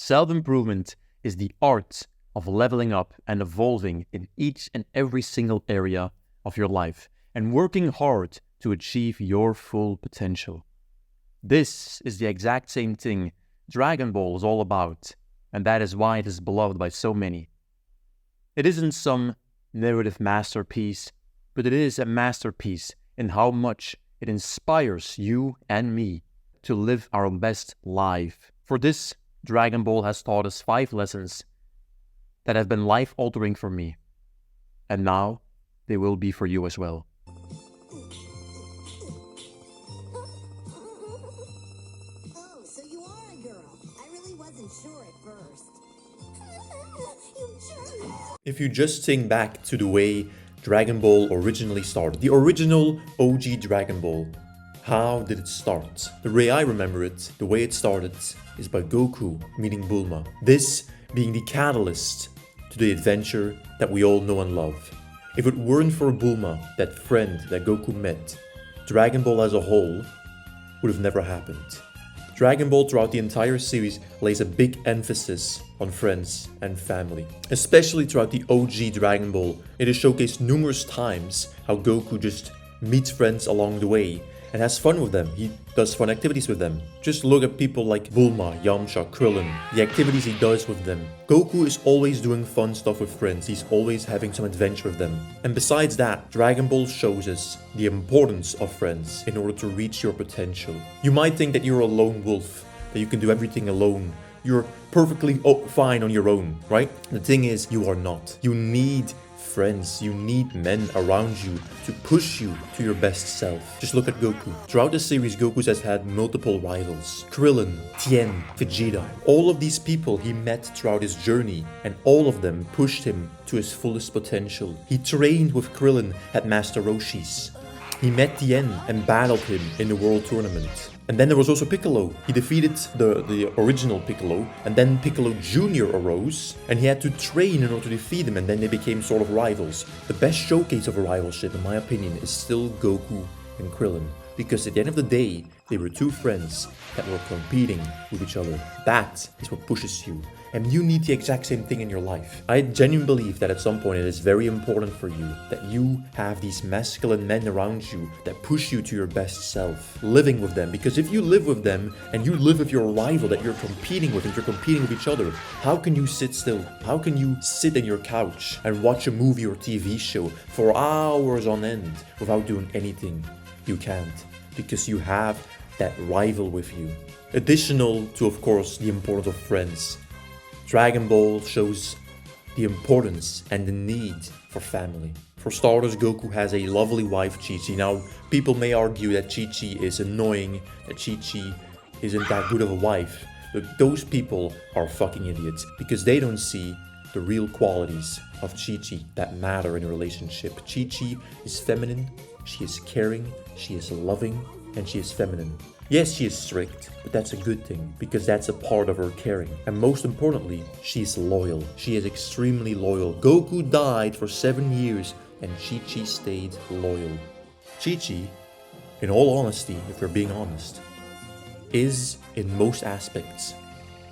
Self-improvement is the art of leveling up and evolving in each and every single area of your life and working hard to achieve your full potential. This is the exact same thing Dragon Ball is all about, and that is why it is beloved by so many. It isn't some narrative masterpiece, but it is a masterpiece in how much it inspires you and me to live our best life. For this, Dragon Ball has taught us 5 lessons that have been life-altering for me, and now they will be for you as well. Oh, so you are a girl. I really wasn't sure at first. You jerk. If you just think back to the way Dragon Ball originally started, the original OG Dragon Ball, how did it start? The way I remember it, the way it started, is by Goku meeting Bulma. This being the catalyst to the adventure that we all know and love. If it weren't for Bulma, that friend that Goku met, Dragon Ball as a whole would have never happened. Dragon Ball throughout the entire series lays a big emphasis on friends and family. Especially throughout the OG Dragon Ball, it is showcased numerous times how Goku just meets friends along the way and has fun with them. He does fun activities with them. Just look at people like Bulma, Yamcha, Krillin, the activities he does with them. Goku is always doing fun stuff with friends. He's always having some adventure with them. And besides that, Dragon Ball shows us the importance of friends in order to reach your potential. You might think that you're a lone wolf, that you can do everything alone. You're perfectly fine on your own, right? The thing is, you are not. You need friends, you need men around you to push you to your best self. Just look at Goku. Throughout the series, Goku has had multiple rivals. Krillin, Tien, Vegeta. All of these people he met throughout his journey, and all of them pushed him to his fullest potential. He trained with Krillin at Master Roshi's. He met Tien and battled him in the World Tournament. And then there was also Piccolo. He defeated the original Piccolo, and then Piccolo Jr. arose, and he had to train in order to defeat him, and then they became sort of rivals. The best showcase of a rivalship, in my opinion, is still Goku and Krillin. Because at the end of the day, they were 2 friends that were competing with each other. That is what pushes you. And you need the exact same thing in your life. I genuinely believe that at some point it is very important for you that you have these masculine men around you that push you to your best self. Living with them. Because if you live with them and you live with your rival that you're competing with and you're competing with each other, how can you sit still? How can you sit in your couch and watch a movie or TV show for hours on end without doing anything? You can't. Because you have that rival with you. Additional to, of course, the importance of friends, Dragon Ball shows the importance and the need for family. For starters, Goku has a lovely wife, Chi-Chi. Now, people may argue that Chi-Chi is annoying, that Chi-Chi isn't that good of a wife, but those people are fucking idiots because they don't see the real qualities of Chi-Chi that matter in a relationship. Chi-Chi is feminine, she is caring, she is loving, and she is feminine. Yes, she is strict, but that's a good thing, because that's a part of her caring. And most importantly, she is loyal. She is extremely loyal. Goku died for 7 years, and Chi-Chi stayed loyal. Chi-Chi, in all honesty, if we're being honest, is in most aspects,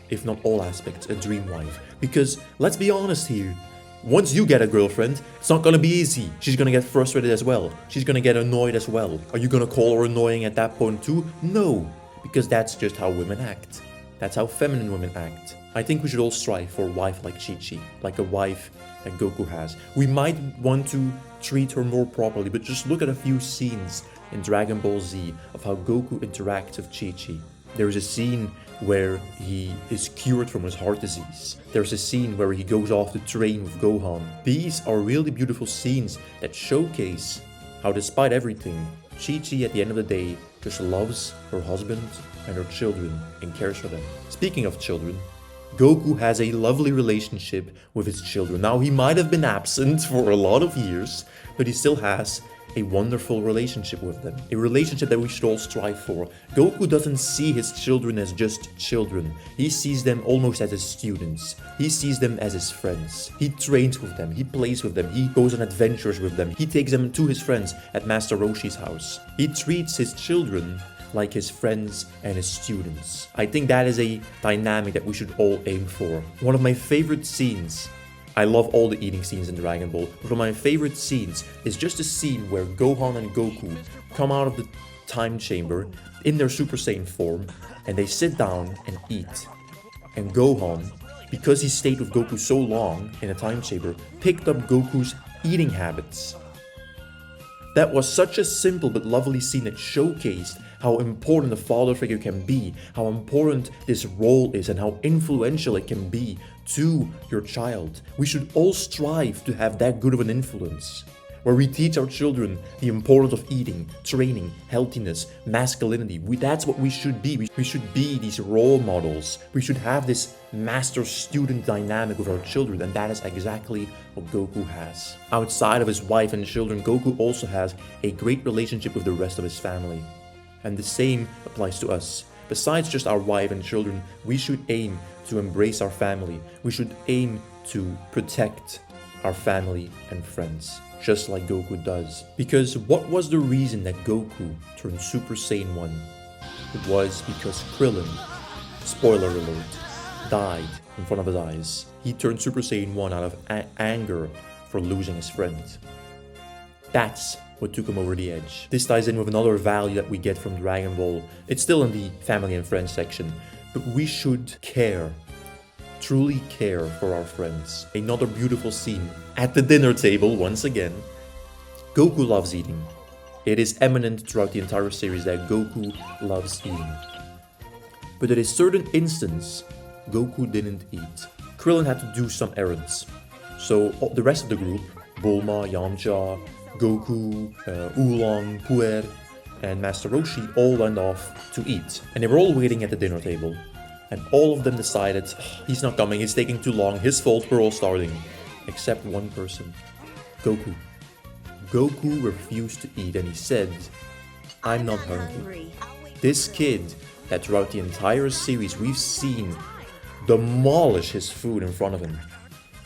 if not all aspects, a dream wife. Because, let's be honest here, once you get a girlfriend, it's not gonna be easy. She's gonna get frustrated as well. She's gonna get annoyed as well. Are you gonna call her annoying at that point too? No, because that's just how women act. That's how feminine women act. I think we should all strive for a wife like Chi-Chi, like a wife that Goku has. We might want to treat her more properly, but just look at a few scenes in Dragon Ball Z of how Goku interacts with Chi-Chi. There is a scene where he is cured from his heart disease. There's a scene where he goes off to train with Gohan. These are really beautiful scenes that showcase how, despite everything, Chi-Chi at the end of the day just loves her husband and her children and cares for them. Speaking of children, Goku has a lovely relationship with his children. Now, he might have been absent for a lot of years, but he still has a wonderful relationship with them. A relationship that we should all strive for. Goku doesn't see his children as just children. He sees them almost as his students. He sees them as his friends. He trains with them. He plays with them. He goes on adventures with them. He takes them to his friends at Master Roshi's house. He treats his children like his friends and his students. I think that is a dynamic that we should all aim for. One of my favorite scenes, I love all the eating scenes in Dragon Ball, but one of my favorite scenes is just a scene where Gohan and Goku come out of the time chamber in their Super Saiyan form, and they sit down and eat. And Gohan, because he stayed with Goku so long in a time chamber, picked up Goku's eating habits. That was such a simple but lovely scene that showcased how important a father figure can be, how important this role is, and how influential it can be to your child. We should all strive to have that good of an influence, where we teach our children the importance of eating, training, healthiness, masculinity. That's what we should be. We should be these role models. We should have this master-student dynamic with our children, and that is exactly what Goku has. Outside of his wife and children, Goku also has a great relationship with the rest of his family. And the same applies to us. Besides just our wife and children, we should aim to embrace our family. We should aim to protect our family and friends, just like Goku does. Because what was the reason that Goku turned Super Saiyan 1? It was because Krillin, spoiler alert, died in front of his eyes. He turned Super Saiyan 1 out of anger for losing his friend. That's what took him over the edge. This ties in with another value that we get from Dragon Ball. It's still in the family and friends section, but we should care, truly care for our friends. Another beautiful scene at the dinner table once again. Goku loves eating. It is eminent throughout the entire series that Goku loves eating. But at a certain instance, Goku didn't eat. Krillin had to do some errands. So the rest of the group, Bulma, Yamcha, Goku, Oolong, Puer, and Master Roshi all went off to eat. And they were all waiting at the dinner table. And all of them decided, he's not coming, it's taking too long, his fault, we're all starving. Except one person, Goku. Goku refused to eat and he said, I'm not hungry. This kid that throughout the entire series we've seen demolish his food in front of him,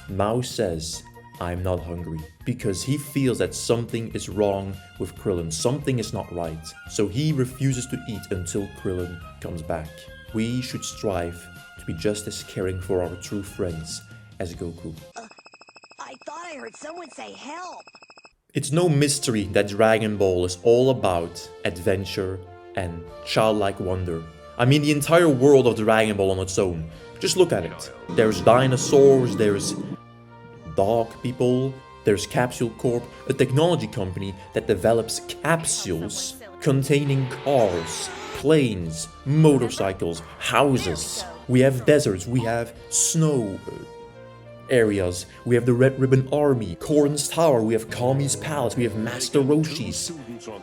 now says, I'm not hungry, because he feels that something is wrong with Krillin, something is not right. So he refuses to eat until Krillin comes back. We should strive to be just as caring for our true friends as Goku. I thought I heard someone say help. It's no mystery that Dragon Ball is all about adventure and childlike wonder. I mean, the entire world of Dragon Ball on its own. Just look at it. There's dinosaurs, there's dog people, there's Capsule Corp, a technology company that develops capsules containing cars, planes, motorcycles, houses. We have deserts, we have snow areas, we have the Red Ribbon Army, Korin's Tower, we have Kami's Palace, we have Master Roshi's.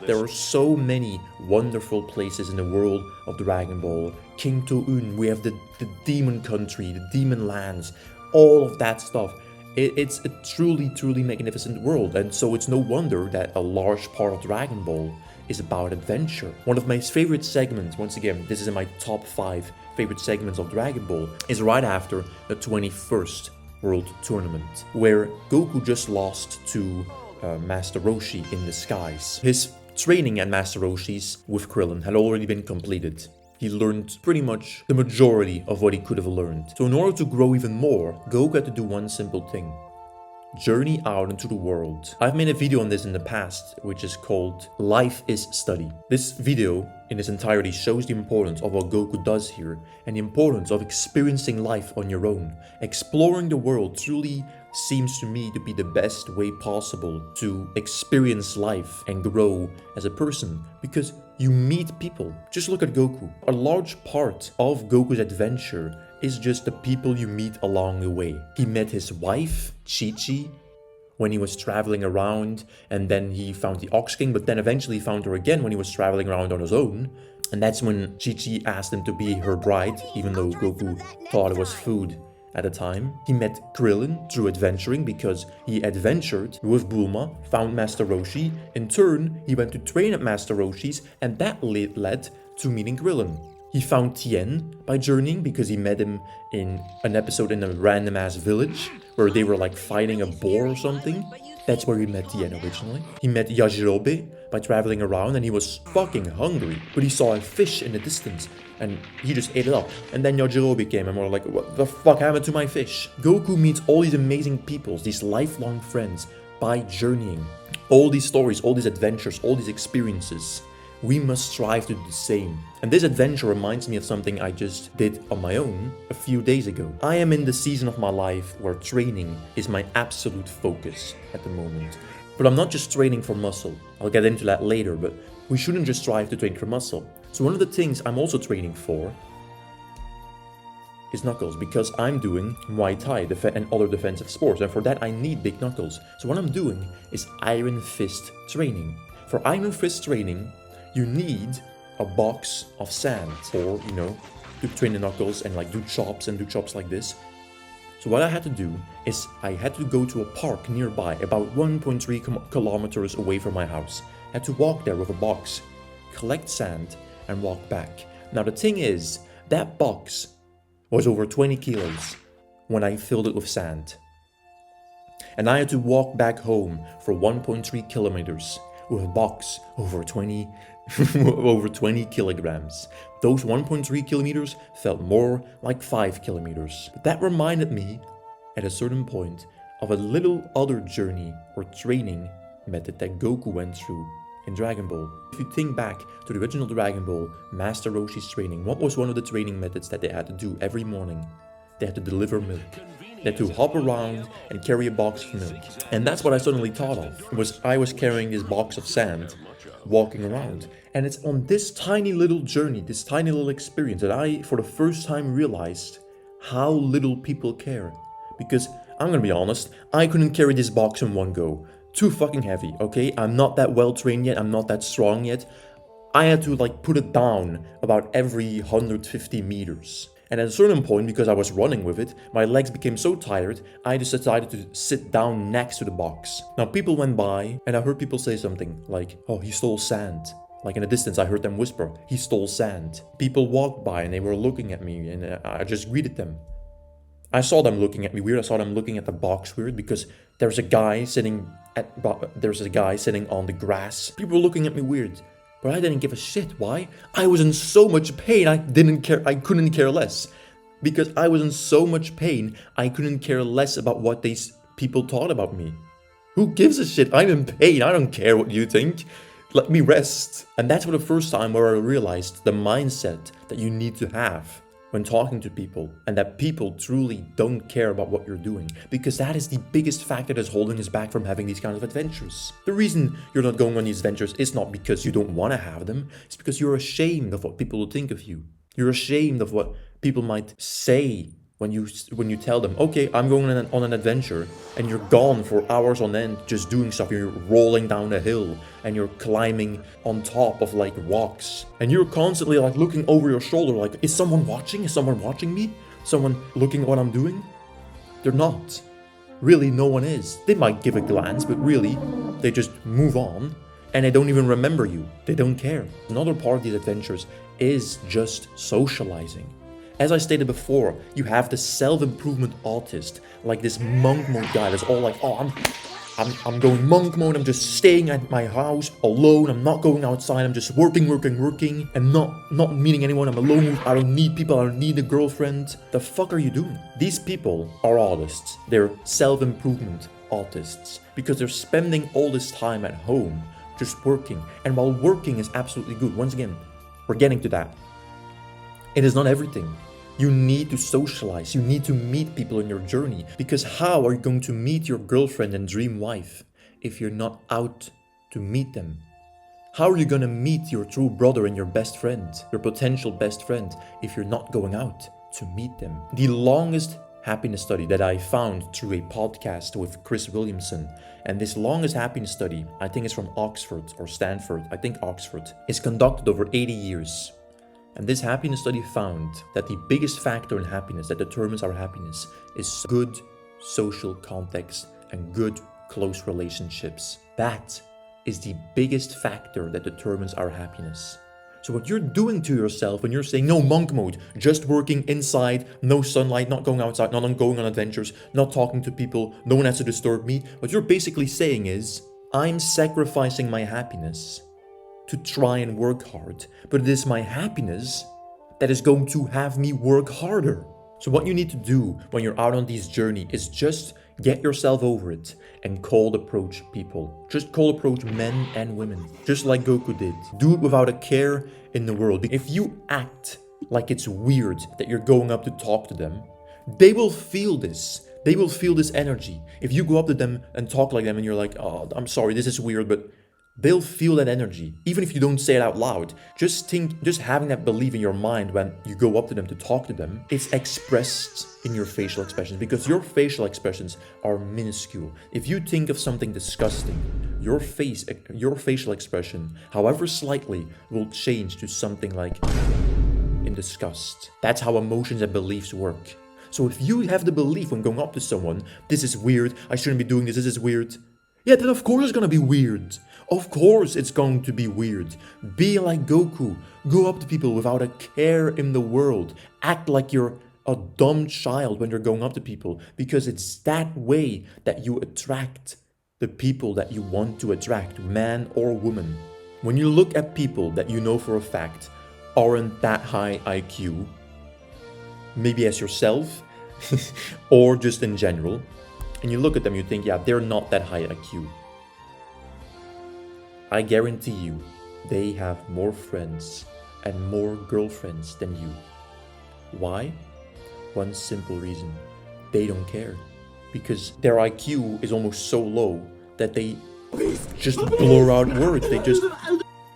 There are so many wonderful places in the world of Dragon Ball. King To-un, we have the Demon Country, the Demon Lands, all of that stuff. It's a truly magnificent world, and so it's no wonder that a large part of Dragon Ball is about adventure. One of my favorite segments, once again, this is in my top 5 favorite segments of Dragon Ball, is right after the 21st World Tournament, where Goku just lost to Master Roshi in the skies. His training at Master Roshi's with Krillin had already been completed. He learned pretty much the majority of what he could have learned. So in order to grow even more, Goku had to do one simple thing. Journey out into the world. I've made a video on this in the past, which is called Life is Study. This video in its entirety shows the importance of what Goku does here and the importance of experiencing life on your own. Exploring the world truly seems to me to be the best way possible to experience life and grow as a person, because you meet people. Just look at Goku. A large part of Goku's adventure is just the people you meet along the way. He met his wife, Chi-Chi, when he was traveling around, and then he found the Ox King, but then eventually found her again when he was traveling around on his own. And that's when Chi-Chi asked him to be her bride, even though Goku thought it was food at the time. He met Krillin through adventuring because he adventured with Bulma, found Master Roshi. In turn, he went to train at Master Roshi's, and that led to meeting Krillin. He found Tien by journeying because he met him in an episode in a random ass village where they were like fighting a boar or something. That's where he met Tien originally. He met Yajirobe by traveling around and he was fucking hungry, but he saw a fish in the distance and he just ate it up. And then Yajirobe came and we're like, what the fuck happened to my fish? Goku meets all these amazing people, these lifelong friends, by journeying. All these stories, all these adventures, all these experiences. We must strive to do the same. And this adventure reminds me of something I just did on my own a few days ago. I am in the season of my life where training is my absolute focus at the moment. But I'm not just training for muscle. I'll get into that later, but we shouldn't just strive to train for muscle. So one of the things I'm also training for is knuckles, because I'm doing Muay Thai and other defensive sports, and for that I need big knuckles. So what I'm doing is Iron Fist training. For Iron Fist training, you need a box of sand, or, to train the knuckles and like do chops like this. So what I had to do is I had to go to a park nearby, about 1.3 kilometers away from my house. I had to walk there with a box, collect sand, and walk back. Now the thing is, that box was over 20 kilos when I filled it with sand. And I had to walk back home for 1.3 kilometers with a box over 20 kilograms. Those 1.3 kilometers felt more like 5 kilometers. But that reminded me, at a certain point, of a little other journey or training method that Goku went through in Dragon Ball. If you think back to the original Dragon Ball, Master Roshi's training, what was one of the training methods that they had to do every morning? They had to deliver milk. They had to hop around and carry a box of milk. And that's what I suddenly thought of, I was carrying this box of sand, walking around. And it's on this tiny little journey, this tiny little experience, that I, for the first time, realized how little people care. Because, I'm gonna be honest, I couldn't carry this box in one go. Too fucking heavy, okay? I'm not that well trained yet, I'm not that strong yet. I had to put it down about every 150 meters. And at a certain point, because I was running with it, my legs became so tired, I just decided to sit down next to the box. Now people went by, and I heard people say something like, oh, he stole sand. Like in the distance, I heard them whisper, he stole sand. People walked by and they were looking at me, and I just greeted them. I saw them looking at me weird, I saw them looking at the box weird, because there's a guy sitting on the grass. People were looking at me weird. But I didn't give a shit. Why? I was in so much pain, I couldn't care less. Because I was in so much pain, I couldn't care less about what these people thought about me. Who gives a shit? I'm in pain, I don't care what you think. Let me rest. And that's for the first time where I realized the mindset that you need to have when talking to people, and that people truly don't care about what you're doing, because that is the biggest factor that's holding us back from having these kinds of adventures. The reason you're not going on these adventures is not because you don't want to have them, it's because you're ashamed of what people will think of you. You're ashamed of what people might say when you tell them, okay, I'm going on an adventure, and you're gone for hours on end just doing stuff. You're rolling down a hill and you're climbing on top of rocks, and you're constantly looking over your shoulder is someone watching? Is someone watching me? Someone looking at what I'm doing? They're not. Really, no one is. They might give a glance, but really, they just move on, and they don't even remember you. They don't care. Another part of these adventures is just socializing. As I stated before, you have the self-improvement autist, like this monk mode guy that's all oh, I'm going monk mode, I'm just staying at my house alone, I'm not going outside, I'm just working, and not meeting anyone, I'm alone, I don't need people, I don't need a girlfriend. The fuck are you doing? These people are autists. They're self-improvement autists, because they're spending all this time at home just working. And while working is absolutely good, once again, we're getting to that. It is not everything. You need to socialize, you need to meet people in your journey, because how are you going to meet your girlfriend and dream wife if you're not out to meet them? How are you going to meet your true brother and your best friend, your potential best friend, if you're not going out to meet them? The longest happiness study that I found through a podcast with Chris Williamson, and this longest happiness study, I think it's from Oxford or Stanford, I think Oxford, is conducted over 80 years. And this happiness study found that the biggest factor in happiness that determines our happiness is good social context and good close relationships. That is the biggest factor that determines our happiness. So what you're doing to yourself when you're saying, no, monk mode, just working inside, no sunlight, not going outside, not going on adventures, not talking to people, no one has to disturb me, what you're basically saying is, I'm sacrificing my happiness to try and work hard, but it is my happiness that is going to have me work harder. So what you need to do when you're out on this journey is just get yourself over it and cold approach people. Just cold approach men and women, just like Goku did. Do it without a care in the world. If you act like it's weird that you're going up to talk to them, they will feel this. They will feel this energy. If you go up to them and talk like them and you're like, oh, I'm sorry, this is weird, but they'll feel that energy. Even if you don't say it out loud, just having that belief in your mind when you go up to them to talk to them, it's expressed in your facial expressions, because your facial expressions are minuscule. If you think of something disgusting, your facial expression, however slightly, will change to something like in disgust. That's how emotions and beliefs work. So if you have the belief when going up to someone, this is weird, I shouldn't be doing this is weird, yeah, then of course it's gonna be weird. Of course it's going to be weird. Be like Goku. Go up to people without a care in the world. Act like you're a dumb child when you're going up to people, because it's that way that you attract the people that you want to attract, man or woman. When you look at people that you know for a fact aren't that high IQ, maybe as yourself or just in general, and you look at them, you think, yeah, they're not that high IQ. I guarantee you, they have more friends and more girlfriends than you. Why? One simple reason. They don't care. Because their IQ is almost so low that they just blur out words. They just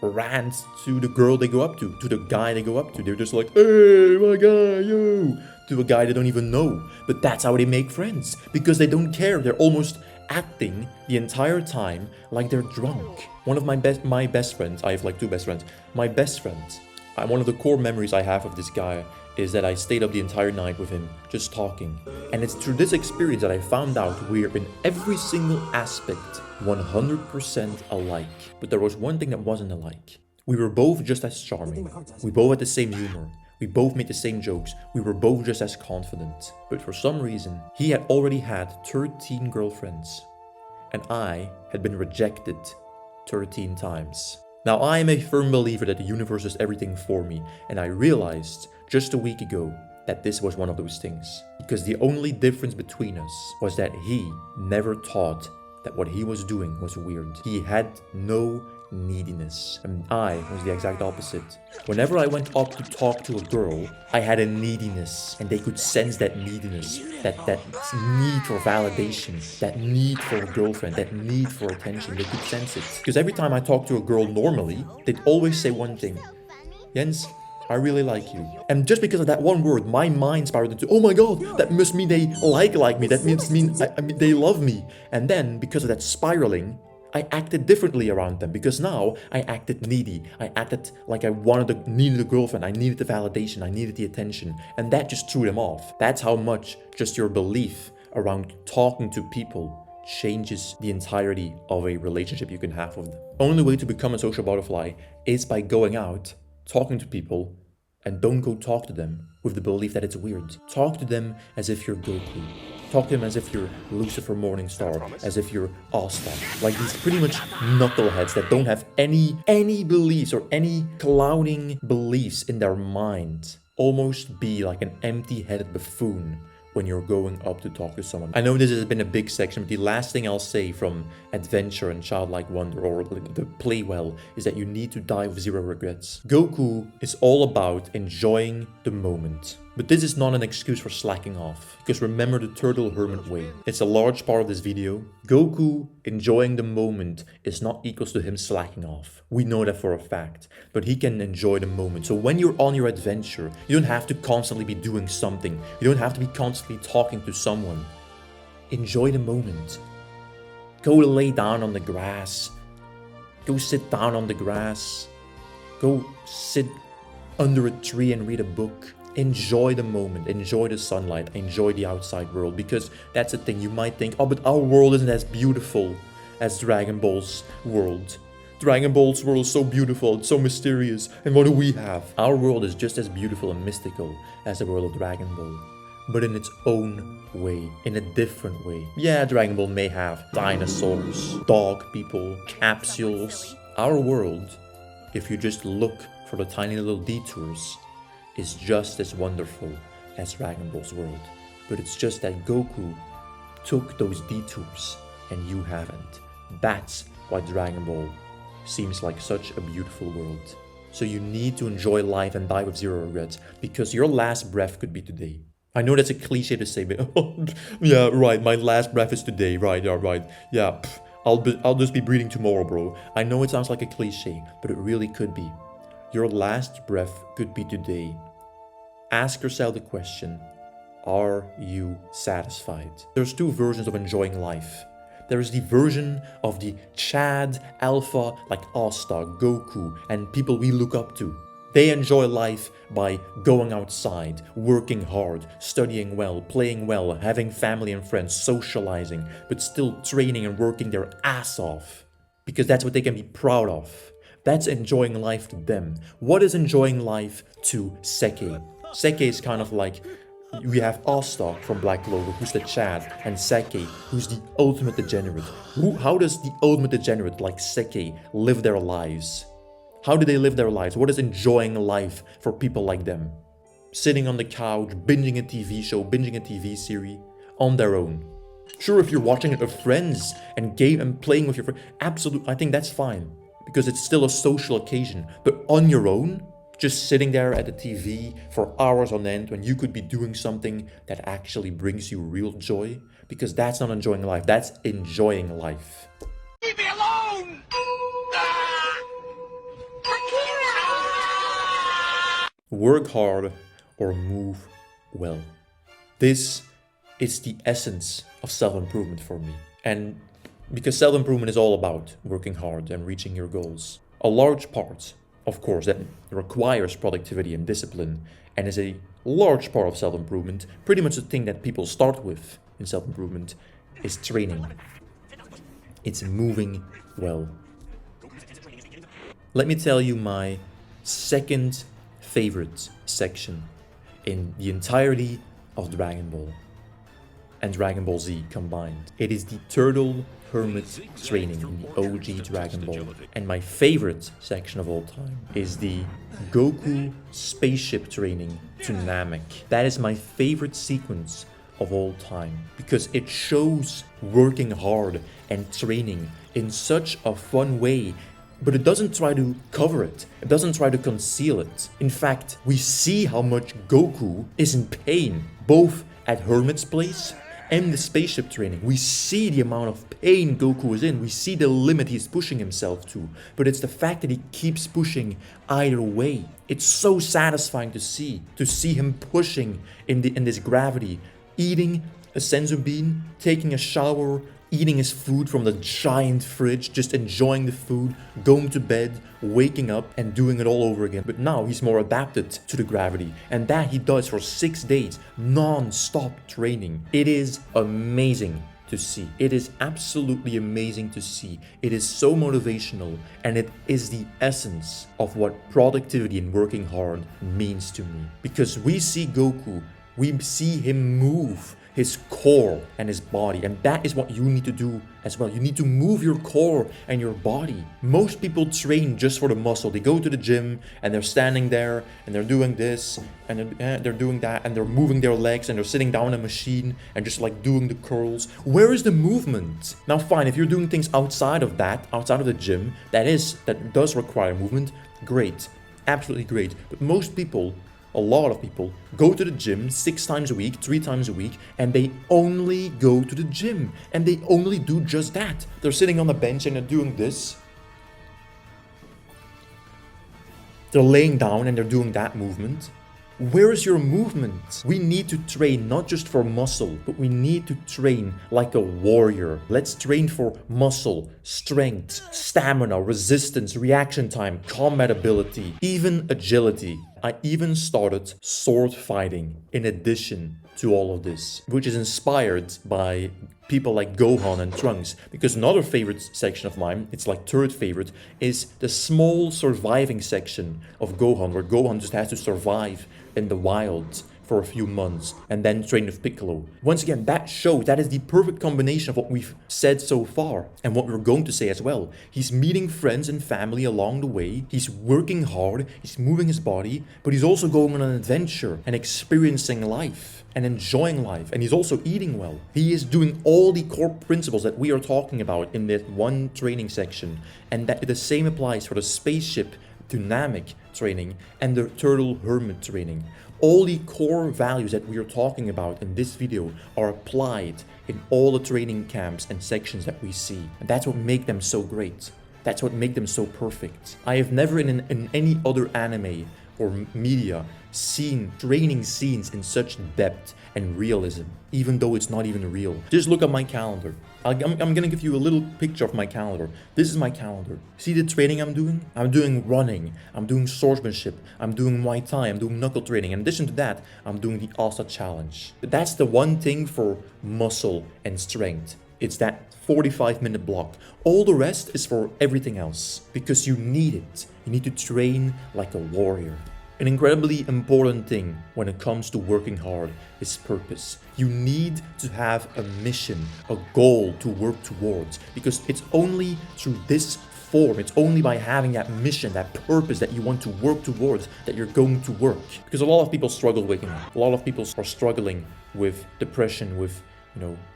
rant to the girl they go up to the guy they go up to. They're just like, hey, my guy, yo, to a guy they don't even know. But that's how they make friends, because they don't care. They're almost acting the entire time like they're drunk. One of my best friends, I have like two best friends. My best friend, one of the core memories I have of this guy is that I stayed up the entire night with him, just talking. And it's through this experience that I found out we're in every single aspect 100% alike. But there was one thing that wasn't alike. We were both just as charming. We both had the same humor. We both made the same jokes. We were both just as confident. But for some reason, he had already had 13 girlfriends. And I had been rejected 13 times. Now, I am a firm believer that the universe does everything for me, and I realized just a week ago that this was one of those things. Because the only difference between us was that he never thought that what he was doing was weird. He had no neediness, and I was the exact opposite. Whenever I went up to talk to a girl, I had a neediness, and they could sense that neediness, that need for validation, that need for a girlfriend, that need for attention. They could sense it. Because every time I talked to a girl normally, they'd always say one thing: Jens, I really like you. And just because of that one word, my mind spiraled into, oh my god, that must mean they like me, that means they love me. And then, because of that spiraling, I acted differently around them, because now I acted needy. I acted like I needed a girlfriend. I needed the validation. I needed the attention. And that just threw them off. That's how much just your belief around talking to people changes the entirety of a relationship you can have with them. Only way to become a social butterfly is by going out, talking to people, and don't go talk to them with the belief that it's weird. Talk to them as if you're Goku. Talk to them as if you're Lucifer Morningstar, as if you're Asta. Like these pretty much knuckleheads that don't have any beliefs or any clouding beliefs in their mind. Almost be like an empty-headed buffoon when you're going up to talk to someone. I know this has been a big section, but the last thing I'll say from adventure and childlike wonder, or the play well, is that you need to die with zero regrets. Goku is all about enjoying the moment. But this is not an excuse for slacking off, because remember the turtle hermit way. It's a large part of this video. Goku enjoying the moment is not equals to him slacking off. We know that for a fact, but he can enjoy the moment. So when you're on your adventure, you don't have to constantly be doing something. You don't have to be constantly talking to someone. Enjoy the moment. Go lay down on the grass. Go sit down on the grass. Go sit under a tree and read a book. Enjoy the moment, enjoy the sunlight, enjoy the outside world, because that's the thing. You might think, oh, but our world isn't as beautiful as Dragon Ball's world. Dragon Ball's world is so beautiful, it's so mysterious, and what do we have? Our world is just as beautiful and mystical as the world of Dragon Ball, but in its own way, in a different way. Yeah, Dragon Ball may have dinosaurs, dog people, capsules. Our world, if you just look for the tiny little detours, is just as wonderful as Dragon Ball's world. But it's just that Goku took those detours and you haven't. That's why Dragon Ball seems like such a beautiful world. So you need to enjoy life and die with zero regrets, because your last breath could be today. I know that's a cliche to say, but yeah, right, my last breath is today, right, yeah, I'll just be breathing tomorrow, bro. I know it sounds like a cliche, but it really could be. Your last breath could be today. Ask yourself the question, are you satisfied? There's two versions of enjoying life. There is the version of the Chad, Alpha, like Asta, Goku, and people we look up to. They enjoy life by going outside, working hard, studying well, playing well, having family and friends, socializing, but still training and working their ass off. Because that's what they can be proud of. That's enjoying life to them. What is enjoying life to Seke? Seke is kind of like, we have Asta from Black Clover, who's the Chad, and Seke, who's the ultimate degenerate. How does the ultimate degenerate like Seke live their lives? How do they live their lives? What is enjoying life for people like them? Sitting on the couch, binging a TV show, binging a TV series, on their own. Sure, if you're watching it with friends and playing with your friends, absolutely, I think that's fine, because it's still a social occasion. But on your own, just sitting there at the TV for hours on end when you could be doing something that actually brings you real joy, because that's not enjoying life, that's enjoying life. Leave me alone! Work hard or move well. This is the essence of self-improvement for me. And because self-improvement is all about working hard and reaching your goals. A large part, of course, that requires productivity and discipline and is a large part of self-improvement, pretty much the thing that people start with in self-improvement, is training. It's moving well. Let me tell you my second favorite section in the entirety of Dragon Ball and Dragon Ball Z combined. It is the Turtle Hermit training in the OG Dragon Ball. And my favorite section of all time is the Goku spaceship training to Namek. That is my favorite sequence of all time, because it shows working hard and training in such a fun way. But it doesn't try to cover it. It doesn't try to conceal it. In fact, we see how much Goku is in pain, both at Hermit's place and the spaceship training. We see the amount of pain Goku is in. We see the limit he's pushing himself to. But it's the fact that he keeps pushing either way. It's so satisfying to see him pushing in this gravity, eating a senzu bean, taking a shower, eating his food from the giant fridge, just enjoying the food, going to bed, waking up, and doing it all over again. But now he's more adapted to the gravity, and that he does for 6 days, non-stop training. It is amazing to see. It is absolutely amazing to see. It is so motivational, and it is the essence of what productivity and working hard means to me. Because we see Goku, we see him move his core and his body, and that is what you need to do as well. You need to move your core and your body. Most people train just for the muscle. They go to the gym and they're standing there and they're doing this and they're doing that and they're moving their legs and they're sitting down on a machine and just like doing the curls. Where is the movement? Now fine, if you're doing things outside of that, outside of the gym, that does require movement, great, absolutely great. But most people, a lot of people, go to the gym 6 times a week, 3 times a week, and they only go to the gym. And they only do just that. They're sitting on the bench and they're doing this. They're laying down and they're doing that movement. Where is your movement? We need to train not just for muscle, but we need to train like a warrior. Let's train for muscle, strength, stamina, resistance, reaction time, combat ability, even agility. I even started sword fighting in addition to all of this, which is inspired by people like Gohan and Trunks. Because another favorite section of mine, it's like third favorite, is the small surviving section of Gohan, where Gohan just has to survive in the wild for a few months and then train with Piccolo. Once again, that shows that is the perfect combination of what we've said so far and what we're going to say as well. He's meeting friends and family along the way, he's working hard, he's moving his body, but he's also going on an adventure and experiencing life and enjoying life, and he's also eating well. He is doing all the core principles that we are talking about in that one training section, and that the same applies for the spaceship dynamic training and the turtle hermit training. All the core values that we are talking about in this video are applied in all the training camps and sections that we see. And that's what makes them so great. That's what makes them so perfect. I have never in any other anime or media seen training scenes in such depth and realism, even though it's not even real. Just look at my calendar. I'm gonna give you a little picture of my calendar. This is my calendar. See the training I'm doing? I'm doing running, I'm doing swordsmanship, I'm doing Muay Thai, I'm doing knuckle training. In addition to that, I'm doing the Asa challenge. But that's the one thing for muscle and strength. It's that 45-minute block. All the rest is for everything else, because you need it. You need to train like a warrior. An incredibly important thing when it comes to working hard is purpose. You need to have a mission, a goal to work towards, because it's only through this form, it's only by having that mission, that purpose that you want to work towards, that you're going to work. Because a lot of people struggle waking up. A lot of people are struggling with depression, with,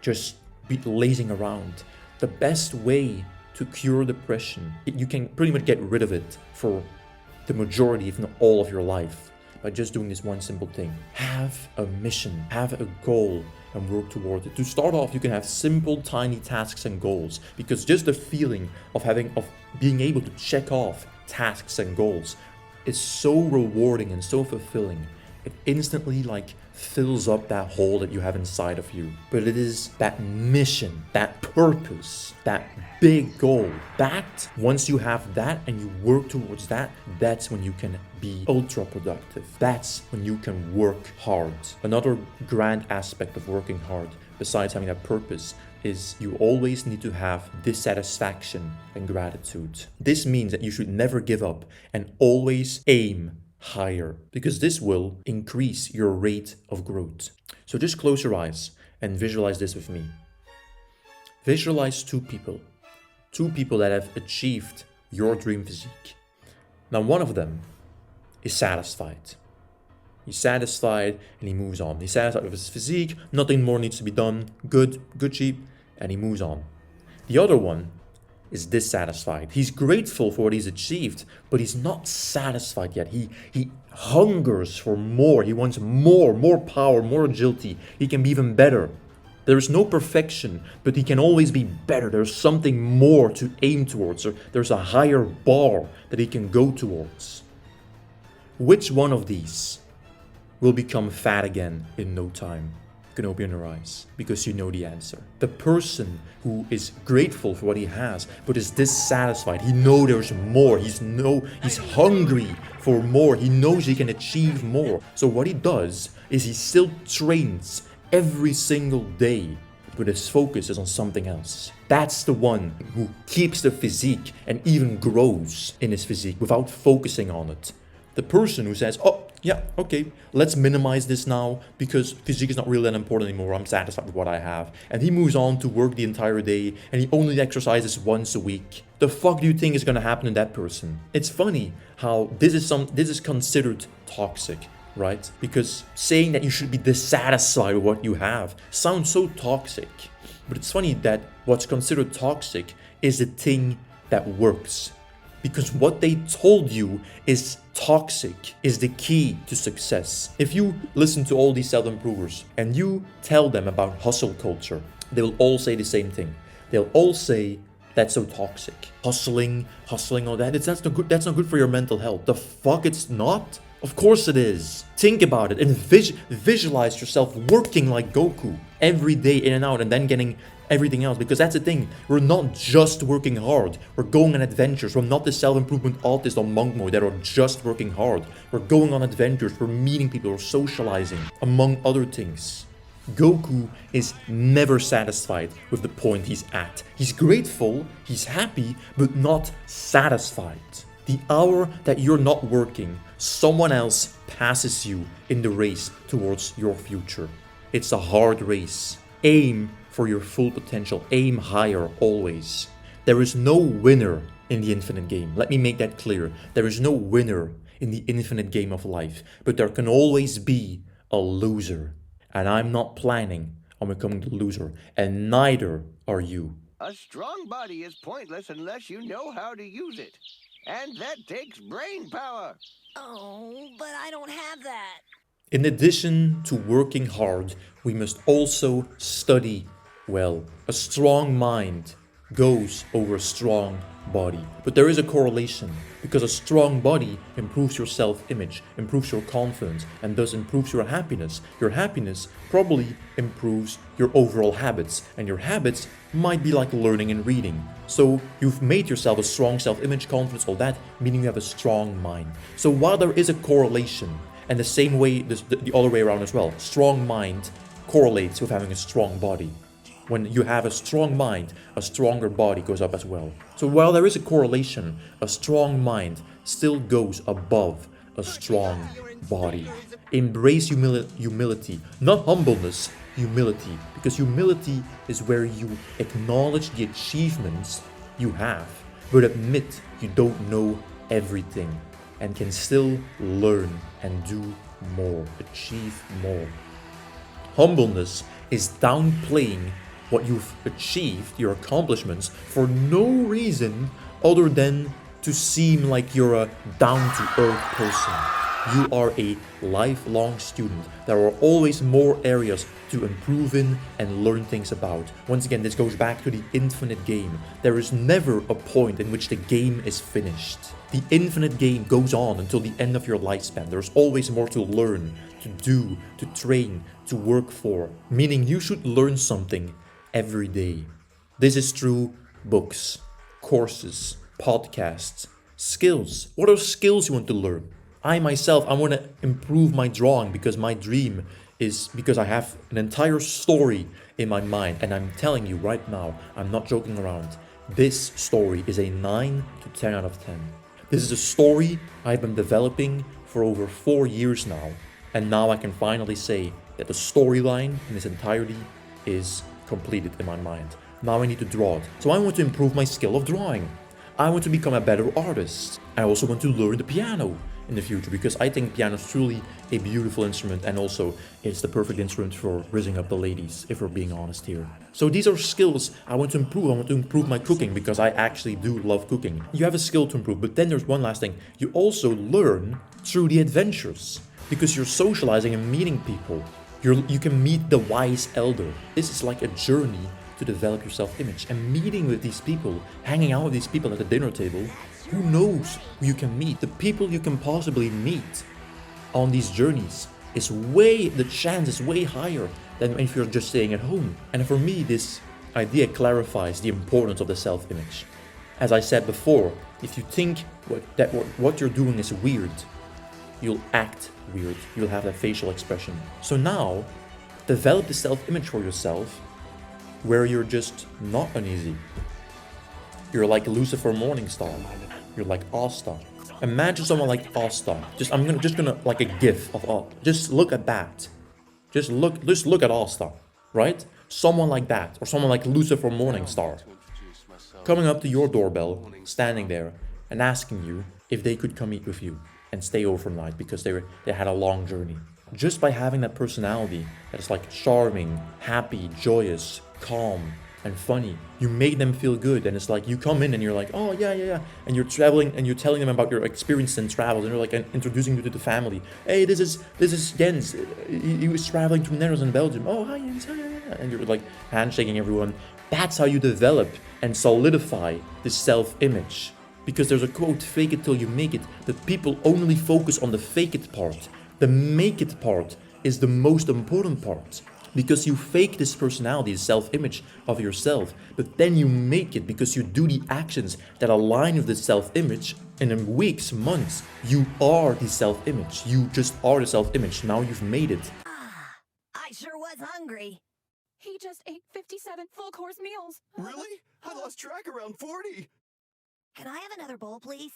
just lazing around. The best way to cure depression, you can pretty much get rid of it for the majority, if not all of your life, by just doing this one simple thing. Have a mission, have a goal, and work towards it. To start off, you can have simple, tiny tasks and goals, because just the feeling of being able to check off tasks and goals is so rewarding and so fulfilling. It instantly fills up that hole that you have inside of you. But it is that mission, that purpose, that big goal, that once you have that and you work towards that, that's when you can be ultra productive. That's when you can work hard. Another grand aspect of working hard, besides having that purpose, is you always need to have dissatisfaction and gratitude. This means that you should never give up and always aim higher, because this will increase your rate of growth. So just close your eyes and visualize this with me. Visualize two people that have achieved your dream physique. Now one of them is satisfied. He's satisfied and he moves on. He's satisfied with his physique, nothing more needs to be done, good cheap, and he moves on. The other one is dissatisfied. He's grateful for what he's achieved, but he's not satisfied yet. He hungers for more. He wants more power, more agility. He can be even better. There is no perfection, but he can always be better. There's something more to aim towards, or there's a higher bar that he can go towards. Which one of these will become fat again in no time? You can open your eyes, because you know the answer. The person who is grateful for what he has but is dissatisfied, he knows there's more, he's hungry for more, he knows he can achieve more. So what he does is he still trains every single day, but his focus is on something else. That's the one who keeps the physique and even grows in his physique without focusing on it. The person who says, oh, yeah, okay, let's minimize this now because physique is not really that important anymore. I'm satisfied with what I have. And he moves on to work the entire day and he only exercises once a week. The fuck do you think is gonna happen to that person? It's funny how this is considered toxic, right? Because saying that you should be dissatisfied with what you have sounds so toxic. But it's funny that what's considered toxic is the thing that works. Because what they told you is toxic, is the key to success. If you listen to all these self-improvers and you tell them about hustle culture, they will all say the same thing. They'll all say, that's so toxic. Hustling, all that, that's not good for your mental health. The fuck it's not? Of course it is. Think about it and visualize yourself working like Goku every day in and out and then getting everything else. Because that's the thing, we're not just working hard, we're going on adventures. We're not the self-improvement artists on monk mode that are just working hard. We're going on adventures, we're meeting people, we're socializing, among other things. Goku is never satisfied with the point he's at. He's grateful, he's happy, but not satisfied. The hour that you're not working, someone else passes you in the race towards your future. It's a hard race. Aim for your full potential. Aim higher always. There is no winner in the infinite game. Let me make that clear. There is no winner in the infinite game of life, but there can always be a loser. And I'm not planning on becoming the loser, and neither are you. A strong body is pointless unless you know how to use it. And that takes brain power. Oh, but I don't have that. In addition to working hard, we must also study well. A strong mind goes over a strong body. But there is a correlation, because a strong body improves your self-image, improves your confidence, and thus improves your happiness. Your happiness probably improves your overall habits, and your habits might be like learning and reading. So you've made yourself a strong self-image, confidence, all that, meaning you have a strong mind. So while there is a correlation, and the same way, the other way around as well, strong mind correlates with having a strong body. When you have a strong mind, a stronger body goes up as well. So while there is a correlation, a strong mind still goes above a strong body. Embrace humility, not humbleness, humility. Because humility is where you acknowledge the achievements you have, but admit you don't know everything and can still learn and do more, achieve more. Humbleness is downplaying what you've achieved, your accomplishments, for no reason other than to seem like you're a down-to-earth person. You are a lifelong student. There are always more areas to improve in and learn things about. Once again, this goes back to the infinite game. There is never a point in which the game is finished. The infinite game goes on until the end of your lifespan. There's always more to learn, to do, to train, to work for. Meaning you should learn something every day. This is through books, courses, podcasts, skills. What are skills you want to learn? I myself, I want to improve my drawing because my dream is because I have an entire story in my mind, and I'm telling you right now, I'm not joking around. This story is a 9 to 10 out of 10. This is a story I've been developing for over 4 years now, and now I can finally say that the storyline in its entirety is completed in my mind. Now I need to draw it. So I want to improve my skill of drawing. I want to become a better artist. I also want to learn the piano in the future because I think piano is truly a beautiful instrument, and also it's the perfect instrument for raising up the ladies, if we're being honest here. So these are skills I want to improve. I want to improve my cooking because I actually do love cooking. You have a skill to improve, but then there's one last thing. You also learn through the adventures because you're socializing and meeting people. You can meet the wise elder. This is like a journey to develop your self-image. And meeting with these people, hanging out with these people at the dinner table, who knows who you can meet? The people you can possibly meet on these journeys the chance is way higher than if you're just staying at home. And for me, this idea clarifies the importance of the self-image. As I said before, if you think what you're doing is weird, you'll act weird. You'll have that facial expression. So now, develop the self-image for yourself where you're just not uneasy. You're like Lucifer Morningstar. You're like Asta. Imagine someone like Asta. I'm just gonna like a gif of Asta. Just look at that. Just look at Asta, right? Someone like that, or someone like Lucifer Morningstar, coming up to your doorbell, standing there, and asking you if they could come eat with you and stay overnight because they had a long journey. Just by having that personality that is like charming, happy, joyous, calm, and funny, you made them feel good. And it's like you come in and you're like, oh yeah, and you're traveling and you're telling them about your experience in travels, and you're like introducing you to the family. Hey, this is Jens. He was traveling to Netherlands and Belgium. Oh, hi Jens. Hi. And you're like handshaking everyone. That's how you develop and solidify the self-image. Because there's a quote, fake it till you make it. The people only focus on the fake it part. The make it part is the most important part. because you fake this personality, the self-image of yourself, but then you make it because you do the actions that align with this self-image, and in weeks, months, you are the self-image. You just are the self-image. Now you've made it. I sure was hungry. He just ate 57 full-course meals. Really? I lost track around 40. Can I have another bowl, please?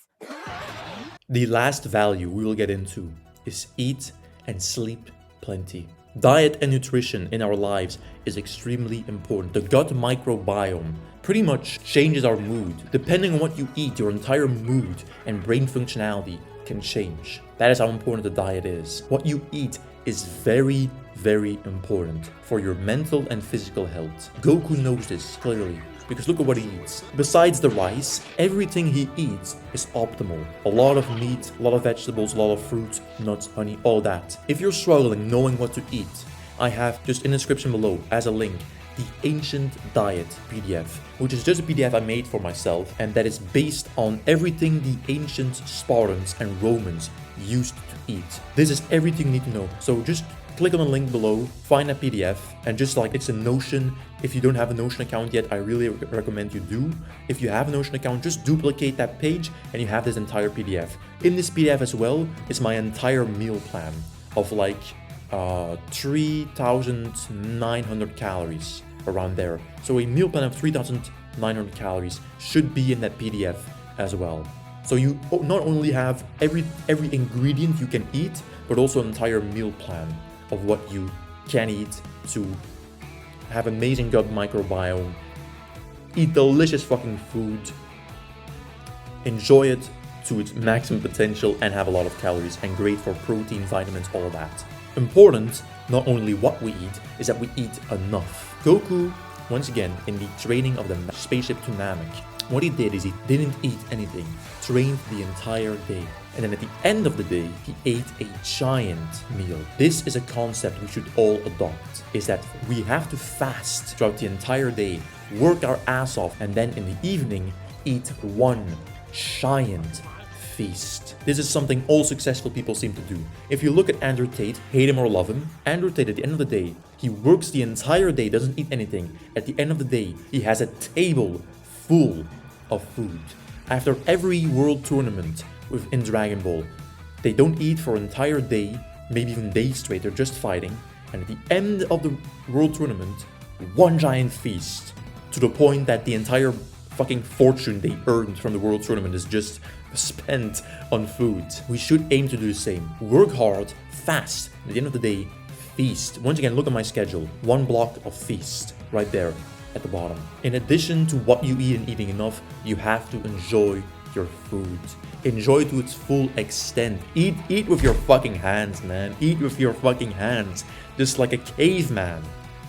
The last value we will get into is eat and sleep plenty. Diet and nutrition in our lives is extremely important. The gut microbiome pretty much changes our mood. Depending on what you eat, your entire mood and brain functionality can change. That is how important the diet is. What you eat is very, very important for your mental and physical health. Goku knows this clearly, because look at what he eats. Besides the rice, everything he eats is optimal. A lot of meat, a lot of vegetables, a lot of fruit, nuts, honey, all that. If you're struggling knowing what to eat, I have just in the description below as a link the Ancient Diet PDF, which is just a PDF I made for myself, and that is based on everything the ancient Spartans and Romans used to eat. This is everything you need to know. So just click on the link below, find a PDF, and just like it's a Notion. If you don't have a Notion account yet, I really recommend you do. If you have a Notion account, just duplicate that page and you have this entire PDF. In this PDF as well is my entire meal plan of like 3,900 calories around there. So a meal plan of 3,900 calories should be in that PDF as well. So you not only have every ingredient you can eat, but also an entire meal plan of what you can eat to have amazing gut microbiome, eat delicious fucking food, enjoy it to its maximum potential, and have a lot of calories, and great for protein, vitamins, all of that. Important, not only what we eat, is that we eat enough. Goku, once again, in the training of the spaceship to Namek, what he did is he didn't eat anything, trained the entire day. And then at the end of the day, he ate a giant meal. This is a concept we should all adopt, is that we have to fast throughout the entire day, work our ass off, and then in the evening, eat one giant feast. This is something all successful people seem to do. If you look at Andrew Tate, hate him or love him, Andrew Tate at the end of the day, he works the entire day, doesn't eat anything. At the end of the day, he has a table full of food. After every world tournament in Dragon Ball, they don't eat for an entire day, maybe even days straight, they're just fighting. And at the end of the world tournament, one giant feast, to the point that the entire fucking fortune they earned from the world tournament is just spent on food. We should aim to do the same. Work hard, fast, and at the end of the day, feast. Once again, look at my schedule. One block of feast right there at the bottom. In addition to what you eat and eating enough, you have to enjoy your food. Enjoy to its full extent. Eat with your fucking hands, man. Eat with your fucking hands. Just like a caveman.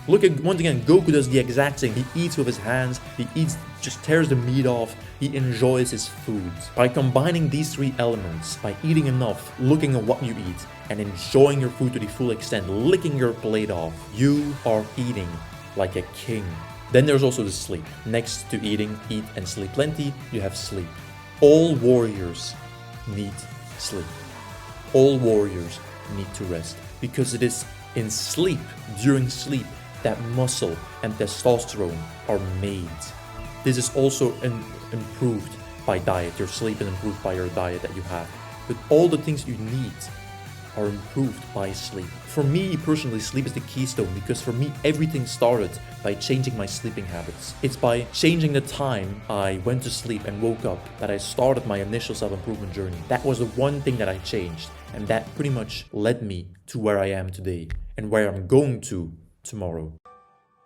Look at, once again, Goku does the exact same. He eats with his hands. He eats, just tears the meat off. He enjoys his food. By combining these three elements, by eating enough, looking at what you eat, and enjoying your food to the full extent, licking your plate off, you are eating like a king. Then there's also the sleep. Next to eating, eat and sleep plenty, you have sleep. All warriors need sleep. All warriors need to rest, because it is in sleep, during sleep, that muscle and testosterone are made. This is also improved by diet. Your sleep is improved by your diet that you have. But all the things you need are improved by sleep. For me personally, sleep is the keystone, because for me everything started by changing my sleeping habits. It's by changing the time I went to sleep and woke up that I started my initial self-improvement journey. That was the one thing that I changed, and that pretty much led me to where I am today and where I'm going to tomorrow.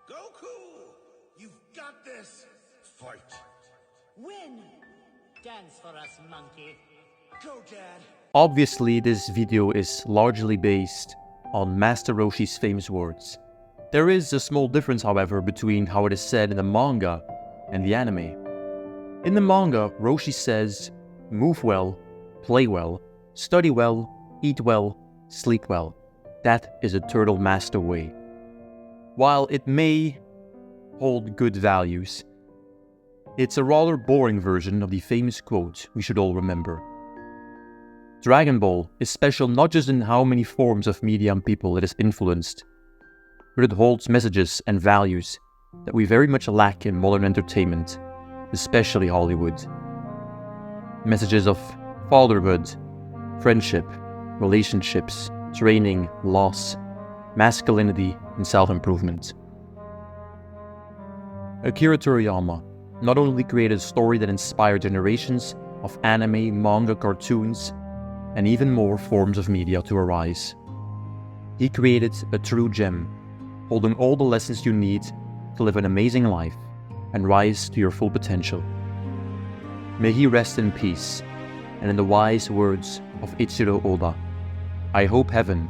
Goku! You've got this! Fight! Win! Dance for us, monkey. Go, Dad! Obviously, this video is largely based on Master Roshi's famous words. There is a small difference, however, between how it is said in the manga and the anime. In the manga, Roshi says, move well, play well, study well, eat well, sleep well. That is a Turtle Master way. While it may hold good values, it's a rather boring version of the famous quote we should all remember. Dragon Ball is special not just in how many forms of media and people it has influenced, but it holds messages and values that we very much lack in modern entertainment, especially Hollywood. Messages of fatherhood, friendship, relationships, training, loss, masculinity, and self-improvement. Akira Toriyama not only created a story that inspired generations of anime, manga, cartoons, and even more forms of media to arise. He created a true gem, holding all the lessons you need to live an amazing life and rise to your full potential. May he rest in peace, and in the wise words of Ichiro Oda, I hope heaven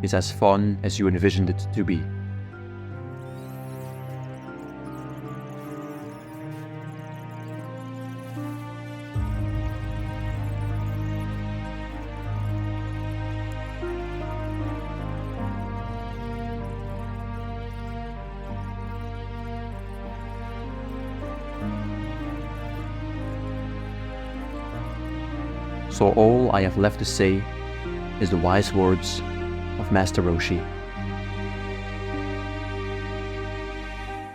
is as fun as you envisioned it to be. So all I have left to say is the wise words of Master Roshi.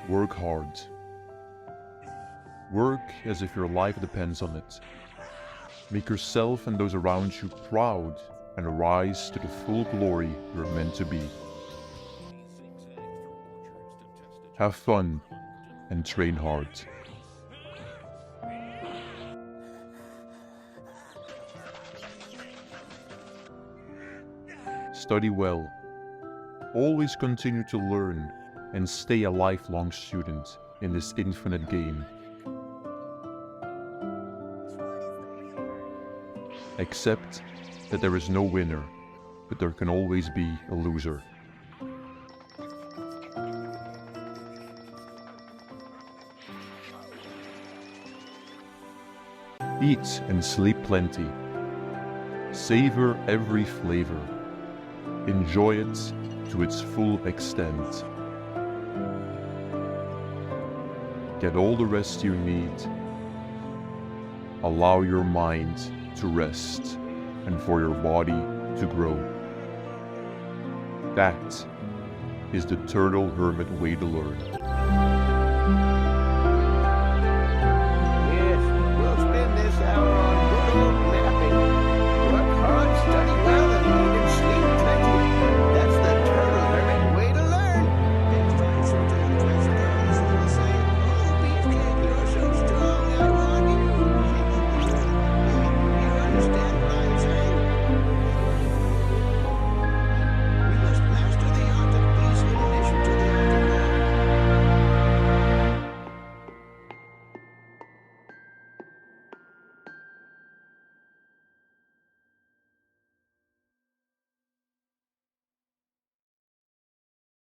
Work hard. Work as if your life depends on it. Make yourself and those around you proud and rise to the full glory you're meant to be. Have fun and train hard. Study well. Always continue to learn and stay a lifelong student in this infinite game. Accept that there is no winner, but there can always be a loser. Eat and sleep plenty. Savor every flavor. Enjoy it to its full extent. Get all the rest you need. Allow your mind to rest and for your body to grow. That is the Turtle Hermit way to learn.